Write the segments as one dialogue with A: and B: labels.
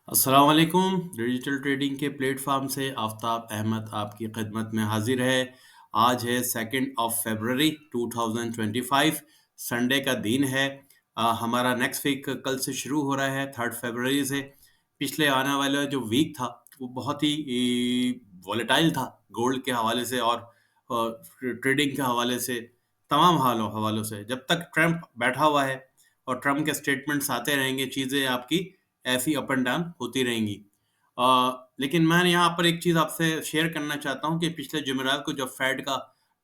A: अस्सलाम वालेकुम। Digital trading के प्लेटफॉर्म से आफ्ताब अहमद आपकी खिदमत में हाजिर है। आज है 2 फरवरी 2025, संडे का दिन है। हमारा नेक्स्ट वीक कल से शुरू हो रहा है 3 फरवरी से। पिछले आने वाला जो वीक था वो बहुत ही वॉलेटाइल था, गोल्ड के हवाले से और ट्रेडिंग के हवाले से, तमाम हालों हवालों से। जब तक ट्रम्प बैठा हुआ है और ट्रम्प के स्टेटमेंट्स आते रहेंगे, चीज़ें आपकी ऐसी अप एंड डाउन होती रहेंगी। लेकिन मैं यहाँ पर एक चीज़ आपसे शेयर करना चाहता हूँ कि पिछले जुमेरात को जब फेड का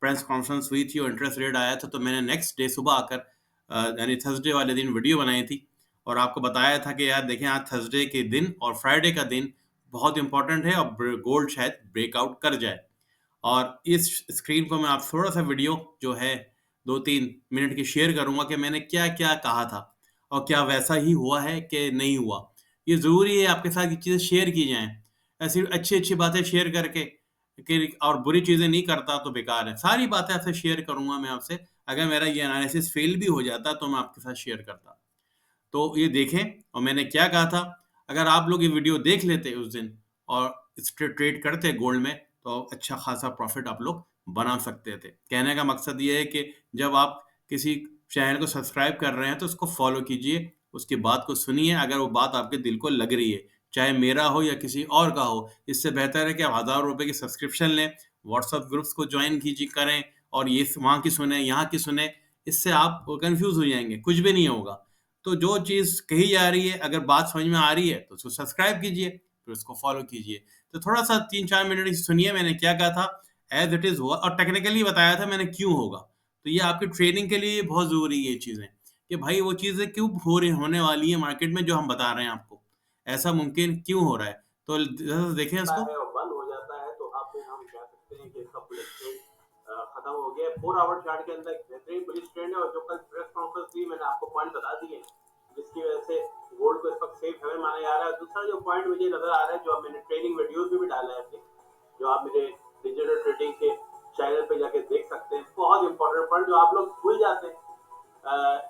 A: प्रेस कॉन्फ्रेंस हुई थी और इंटरेस्ट रेट आया था, तो मैंने नेक्स्ट डे सुबह आकर यानी थर्सडे वाले दिन वीडियो बनाई थी और आपको बताया था कि यार देखें, आज थर्सडे के दिन और फ्राइडे का दिन बहुत इंपॉर्टेंट है और गोल्ड शायद ब्रेकआउट कर जाए। और इस स्क्रीन को मैं आप थोड़ा-सा वीडियो जो है 2-3 मिनट की शेयर करूँगा कि मैंने क्या-क्या कहा था और क्या वैसा ही हुआ है कि नहीं हुआ। ये ज़रूरी है आपके साथ ये चीज़ें शेयर की जाएँ। ऐसी अच्छी-अच्छी बातें शेयर करके कि और बुरी चीज़ें नहीं करता तो बेकार है। सारी बातें आपसे शेयर करूँगा मैं आपसे। अगर मेरा ये एनालिसिस फेल भी हो जाता तो मैं आपके साथ शेयर करता। तो ये देखें और मैंने क्या कहा था। अगर आप लोग ये वीडियो देख लेते उस दिन और इस ट्रेड करते गोल्ड में, तो अच्छा खासा प्रॉफिट आप लोग बना सकते थे। कहने का मकसद ये है कि जब आप किसी चैनल को सब्सक्राइब कर रहे हैं तो उसको फॉलो कीजिए, उसकी बात को सुनिए। अगर वो बात आपके दिल को लग रही है, चाहे मेरा हो या किसी और का हो, इससे बेहतर है कि आप हज़ारों रुपए की सब्सक्रिप्शन लें, व्हाट्सएप ग्रुप्स को ज्वाइन कीजिए करें और ये वहाँ की सुने, यहाँ की सुने। इससे आप कन्फ्यूज़ हो जाएँगे, कुछ भी नहीं होगा। तो जो चीज़ कही जा रही है, अगर बात समझ में आ रही है तो उसको सब्सक्राइब कीजिए, फिर उसको फॉलो कीजिए। तो थोड़ा-सा 3-4 मिनट सुनिए मैंने क्या कहा था, एज़ इट इज़ हुआ और टेक्निकली बताया था मैंने क्यों होगा। तो ये आपकी ट्रेनिंग के लिए बहुत ज़रूरी है ये चीज़ें, कि भाई वो चीज़ें क्यों हो रही होने वाली है मार्केट में जो हम बता रहे हैं आपको। ऐसा मुमकिन क्यों हो रहा है? तो ज़रा देखें
B: होता
A: इसको।
B: है और बंद हो जाता है तो आप फिर हम कह सकते हैं कि इसका बुलिश ट्रेंड खत्म हो गया है। 4 आवर चार्ट के अंदर एक बेहतरीन बुलिश ट्रेंड है और जो कल प्रेस कॉन्फ्रेंस थी मैंने आपको पॉइंट बता दिए हैं, जिसकी वजह से गोल्ड को इस वक्त सेफ हेवन माना जा रहा है। दूसरा जो पॉइंट मुझे नजर आ रहा है, जो अब मैंने ट्रेनिंग वीडियोस में भी डाला है अपने, जो आप मेरे डिजिटल ट्रेडिंग के चैनल पे जाके देख सकते हैं, बहुत इंपॉर्टेंट पॉइंट जो आप लोग भूल जाते हैं।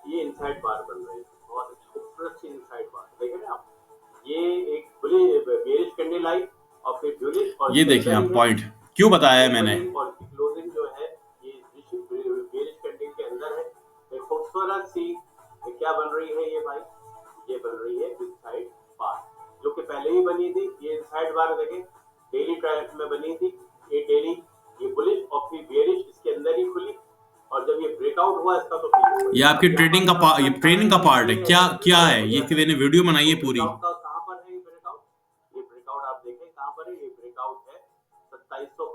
B: ये इनसाइड बार बन रहे हैं, बहुत खूबसूरत सी इनसाइड बार देखें ना आप। ये एक बेरिश कैंडल आई और फिर बुलिश और
A: ये
B: इसके
A: देखें
B: अंदर ही
A: आप
B: है
A: पॉइंट, क्यों बताया है मैंने?
B: ओपनिंग और इसकी क्लोजिंग जो है, ये बेरिश कैंडल के अंदर है। एक खूबसूरत सी क्या बन रही है ये भाई, ये बन रही है इनसाइड बार, जो कि पहले ही बनी थी। ये इनसाइड बार देखें, डेली ट्रायल में बनी थी ये डेली, ये बुलिश और फिर बेरिश इसके अंदर ही खुली और जब ये ब्रेकआउट हुआ इसका तो फिर
A: ये आपकी
B: अब यहाँ पर
A: ट्रेडिंग का
B: जो अपना
A: ये
B: कारण
A: ट्रेनिंग का पार्ट है।
B: ये
A: क्या
B: है कि
A: क्या
B: ब्रेकआउट
A: है?
B: हो
A: ये
B: गया
A: कि
B: है।
A: मैंने वीडियो बनाई
B: तो
A: है पूरी।
B: ब्रेकआउट का कहाँ पर है ये ब्रेकआउट, ये ब्रेकआउट आप देखें कहाँ पर है, ये ब्रेकआउट है 2772।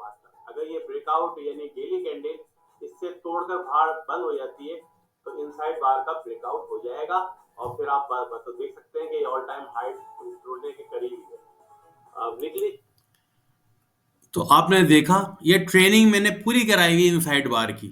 B: अगर ये ब्रेकआउट यानी डेली कैंडल इससे तोड़कर बाहर बंद हो जाती है तो इनसाइड बार का ब्रेकआउट हो जाएगा और फिर आप तो देख सकते हैं कि ऑल टाइम हाई तोड़ने के करीब ही है। वीकली
A: तो आपने देखा, ये ट्रेनिंग मैंने पूरी कराई हुई इनसाइड बार की,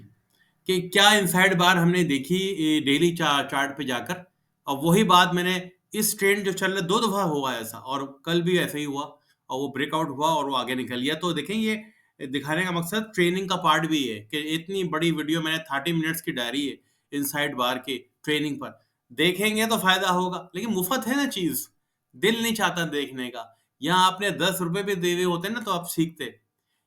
A: कि क्या इनसाइड बार हमने देखी डेली चार्ट पे जाकर। और वही बात मैंने, इस ट्रेंड जो चल रहा है 2 दफ़ा हुआ ऐसा और कल भी ऐसा ही हुआ और वो ब्रेकआउट हुआ और वो आगे निकल गया। तो देखें, ये दिखाने का मकसद ट्रेनिंग का पार्ट भी है कि इतनी बड़ी वीडियो मैंने 30 मिनट्स की डाली है इनसाइड बार की ट्रेनिंग पर। देखेंगे तो फ़ायदा होगा, लेकिन मुफ़्त है ना चीज़, दिल नहीं चाहता देखने का। यहाँ आपने ₹10 भी दिए हुए होते ना तो आप सीखते।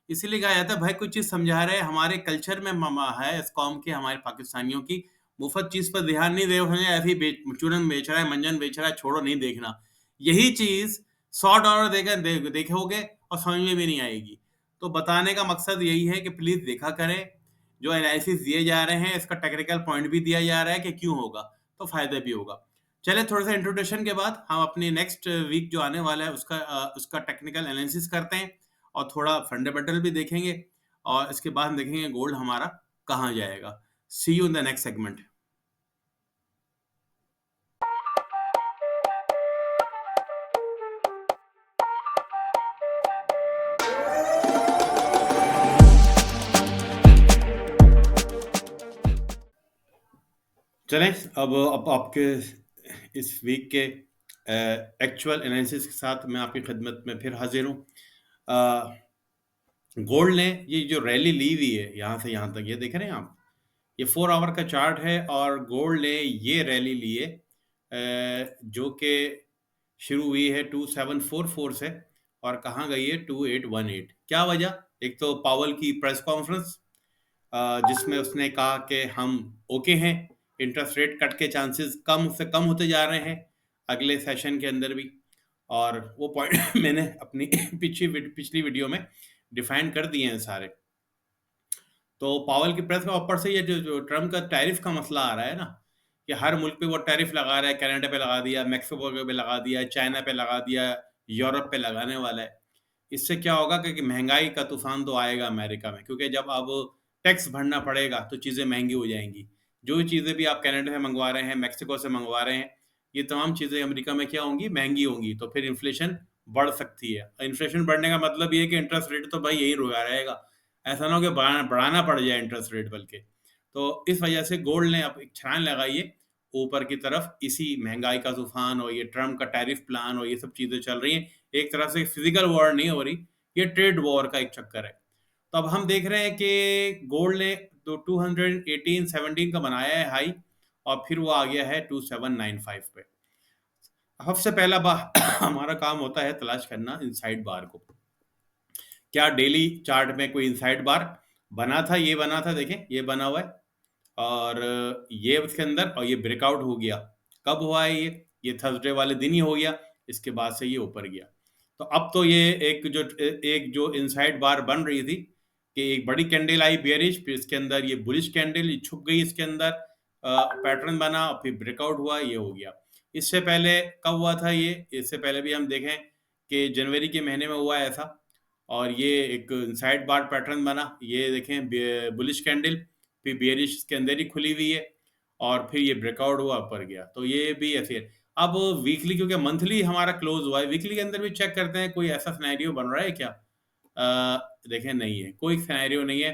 A: इसीलिए कहा जाता है भाई, कोई चीज़ समझा रहे हैं, हमारे कल्चर में है इस कौम के, हमारे पाकिस्तानियों की, मुफ़्त चीज़ पर ध्यान नहीं दे रहे हैं, ऐसे ही चूरन बेच रहा है, मंजन बेच रहा है, छोड़ो नहीं देखना। यही चीज़ $100 देकर देखोगे और समझ में भी नहीं आएगी। तो बताने का मकसद यही है कि प्लीज़ देखा करें, जो एनालिसिस दिए जा रहे हैं इसका टेक्निकल पॉइंट भी दिया जा रहा है कि क्यों होगा, तो फ़ायदा भी होगा। चलिए, थोड़ा-सा इंट्रोडक्शन के बाद हम अपनी नेक्स्ट वीक जो आने वाला है उसका टेक्निकल एनालिसिस करते हैं और थोड़ा फंडामेंटल भी देखेंगे और इसके बाद हम देखेंगे गोल्ड हमारा कहाँ जाएगा। See you in the next segment. चलें, अब आपके इस वीक के एक्चुअल एनालिसिस के साथ मैं आपकी खिदमत में फिर हाजिर हूँ। गोल्ड ने ये जो रैली ली हुई है यहाँ से यहाँ तक, ये देख रहे हैं आप, ये 4 आवर का चार्ट है और गोल्ड ने ये रैली ली है जो कि शुरू हुई है 2744 से और कहाँ गई है 2818। क्या वजह? एक तो पावल की प्रेस कॉन्फ्रेंस जिसमें उसने कहा कि हम ओके हैं, इंटरेस्ट रेट कट के चांसेस कम से कम होते जा रहे हैं अगले सेशन के अंदर भी। और वो पॉइंट मैंने अपनी पिछली वीडियो में डिफाइन कर दिए हैं सारे। तो पावल की प्रेस का ऊपर से ये जो ट्रम्प का टैरिफ का मसला आ रहा है ना, कि हर मुल्क पे वो टैरिफ लगा रहा है, कनाडा पे लगा दिया, मेक्सिको पे लगा दिया, चाइना पे लगा दिया, यूरोप पे लगाने वाला है। इससे क्या होगा कि महंगाई का तूफान तो आएगा अमेरिका में, क्योंकि जब अब टैक्स भरना पड़ेगा तो चीज़ें महंगी हो जाएंगी। जो चीज़ें भी आप कनाडा से मंगवा रहे हैं, मेक्सिको से मंगवा रहे हैं, ये तमाम चीज़ें अमेरिका में क्या होंगी? महंगी होंगी। तो फिर इन्फ्लेशन बढ़ सकती है। इन्फ्लेशन बढ़ने का मतलब ये है कि इंटरेस्ट रेट तो भाई यही रुका रहेगा। ऐसा ना हो कि बढ़ाना पड़ जाए इंटरेस्ट रेट बल्कि। तो इस वजह से गोल्ड ने अब एक छलांग लगाई है ऊपर की तरफ, इसी महंगाई का तूफान और ये ट्रम्प का टैरिफ प्लान और ये सब चीज़ें चल रही हैं। एक तरह से फिजिकल वॉर नहीं हो रही, ये ट्रेड वॉर का एक चक्कर है। तो अब हम देख रहे हैं कि गोल्ड ने तो 218-17 का बनाया है हाई, और फिर वो आ गया है 2795 पे। सबसे पहला हमारा काम होता है तलाश करना इनसाइड बार को। क्या डेली चार्ट में कोई इनसाइड बार बना था? ये बना था, देखें ये बना हुआ है, और ये उसके अंदर, और ये ब्रेकआउट हो गया। कब हुआ है ये थर्सडे वाले दिन ही हो गया। इसके बाद से ये ऊपर गया। तो अब तो ये एक जो इनसाइड बार बन रही थी कि एक बड़ी कैंडल आई बेयरिश, फिर इसके अंदर ये बुलिश कैंडल छुप गई, इसके अंदर पैटर्न बना और फिर ब्रेकआउट हुआ, ये हो गया। इससे पहले कब हुआ था ये? इससे पहले भी हम देखें कि जनवरी के महीने में हुआ है ऐसा, और ये एक इनसाइड बार पैटर्न बना, ये देखें बुलिश कैंडल, फिर बेयरिश इसके अंदर ही खुली हुई है, और फिर ये ब्रेकआउट हुआ, ऊपर गया। तो ये भी ऐसे है। अब वीकली, क्योंकि मंथली हमारा क्लोज हुआ है, वीकली के अंदर भी चेक करते हैं कोई ऐसा सिनेरियो बन रहा है क्या। देखें नहीं है, कोई सिनेरियो नहीं है।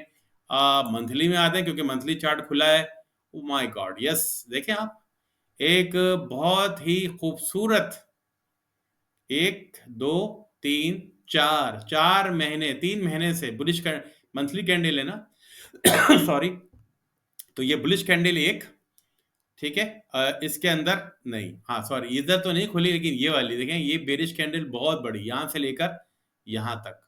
A: मंथली में आते हैं क्योंकि मंथली चार्ट खुला है। ओ माय गॉड, यस, देखें आप, एक बहुत ही खूबसूरत 1 2 3 4 4 महीने, 3 महीने से बुलिश मंथली कैंडल है ना सॉरी। तो ये बुलिश कैंडल एक, ठीक है, इसके अंदर नहीं, हाँ सॉरी, इधर तो नहीं खुली, लेकिन ये वाली देखें, ये बेरिश कैंडल बहुत बड़ी, यहां से लेकर यहां तक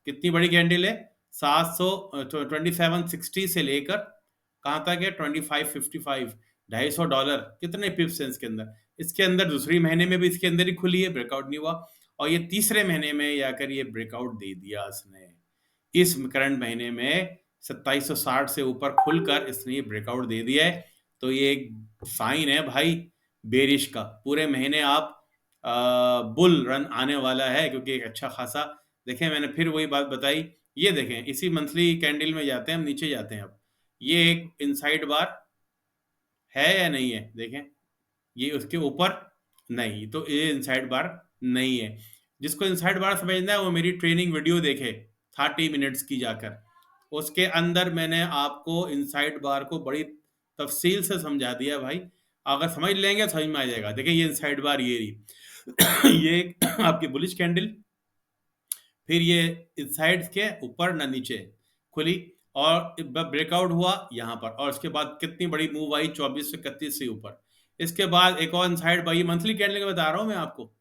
A: कितनी बड़ी कैंडल है? 700 2760 से लेकर कहाँ तक है? 2555, $250। कितने पिप्स हैं इसके अंदर? इसके अंदर दूसरी महीने में भी इसके अंदर ही खुली है, ब्रेकआउट नहीं हुआ, और ये तीसरे महीने में आकर ये ब्रेकआउट दे दिया इसने। इस करंट महीने में 2760 से ऊपर खुलकर इसने ये ब्रेकआउट दे दिया है। तो ये एक साइन है भाई बेरिश का। पूरे महीने आप बुल रन आने वाला है, क्योंकि एक अच्छा खासा, देखें मैंने फिर वही बात बताई, ये देखें इसी मंथली कैंडल में जाते हैं हम, नीचे जाते हैं अब, ये एक इनसाइड बार है या नहीं है? देखें, ये उसके ऊपर नहीं, तो ये इनसाइड बार नहीं है। जिसको इनसाइड बार समझना है वो मेरी ट्रेनिंग वीडियो देखे 30 मिनट्स की जाकर, उसके अंदर मैंने आपको इनसाइड बार को बड़ी तफसील से समझा दिया भाई। अगर समझ लेंगे समझ में आ जाएगा। देखिए ये इनसाइड बार ये रही ये एक आपकी बुलिश कैंडल, फिर ये इस साइड के ऊपर ना नीचे खुली, और ब्रेकआउट हुआ यहाँ पर, और उसके बाद कितनी बड़ी मूव आई 24 से 31 से ऊपर। इसके बाद एक और साइड बाई मंथली कैंडल का बता रहा हूँ मैं आपको,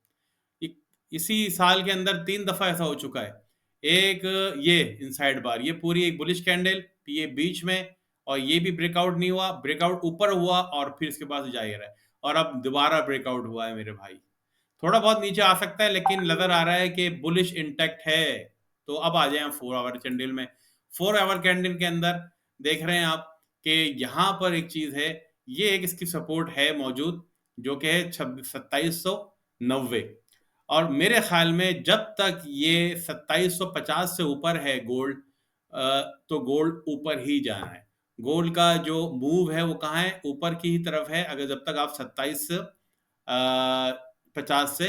A: इसी साल के अंदर 3 दफा ऐसा हो चुका है। एक ये इनसाइड बार, ये पूरी एक बुलिश कैंडल, ये बीच में, और ये भी ब्रेकआउट नहीं हुआ, ब्रेकआउट ऊपर हुआ और फिर इसके बाद जाहिर है, और अब दोबारा ब्रेकआउट हुआ है मेरे भाई। थोड़ा बहुत नीचे आ सकता है, लेकिन नजर आ रहा है कि बुलिश इंटैक्ट है। तो अब आ जाए हम 4 आवर कैंडल में। 4 आवर कैंडल के अंदर देख रहे हैं आप कि यहाँ पर एक चीज है, ये एक इसकी सपोर्ट है मौजूद, जो कि है 2790। और मेरे ख्याल में जब तक ये 2750 से ऊपर है गोल्ड, तो गोल्ड ऊपर ही जाना है। गोल्ड का जो मूव है वो कहाँ है? ऊपर की ही तरफ है, अगर जब तक आप 2750 से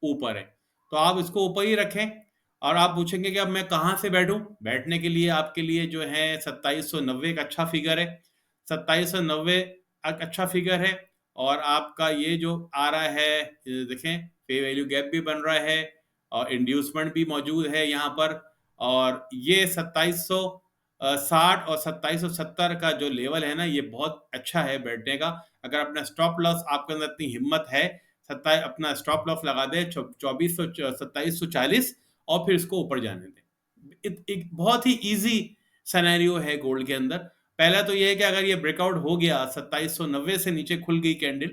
A: ऊपर है, तो आप इसको ऊपर ही रखें। और आप पूछेंगे कि अब मैं कहाँ से बैठूं? बैठने के लिए आपके लिए जो है 2790 एक अच्छा फिगर है। 2790 एक अच्छा फिगर है, और आपका ये जो आ रहा है, देखें पे वैल्यू गैप भी बन रहा है, और इंड्यूसमेंट भी मौजूद है यहाँ पर। और ये 2760 और 2770 का जो लेवल है ना, ये बहुत अच्छा है बैठने का। अगर अपना स्टॉप लॉस आपके अंदर इतनी हिम्मत है अपना स्टॉप लॉस लगा दें 2400 2740 और फिर इसको ऊपर जाने दें। एक बहुत ही इजी सिनेरियो है गोल्ड के अंदर। पहला तो ये है कि अगर ये ब्रेकआउट हो गया 2790 से नीचे खुल गई कैंडल,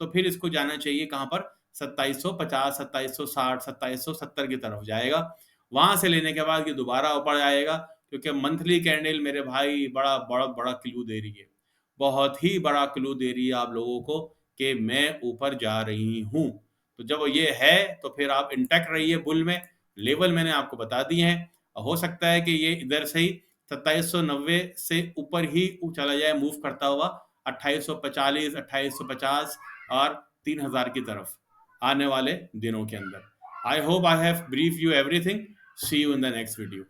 A: तो फिर इसको जाना चाहिए कहाँ पर, 2750 2760 2770 की तरफ जाएगा। वहां से लेने के बाद ये दोबारा ऊपर आएगा, क्योंकि मंथली कैंडल मेरे भाई बड़ा बड़ा बड़ा क्लू दे रही है, बहुत ही बड़ा क्लू दे रही है आप लोगों को कि मैं ऊपर जा रही हूँ। तो जब ये है तो फिर आप इंटैक्ट रहिए बुल में। लेवल मैंने आपको बता दिए हैं। हो सकता है कि ये इधर से ही 2790 से ऊपर ही चला जाए मूव करता हुआ 2840 2850 और 3000 की तरफ आने वाले दिनों के अंदर। I hope I have brief you everything. See you in the next video.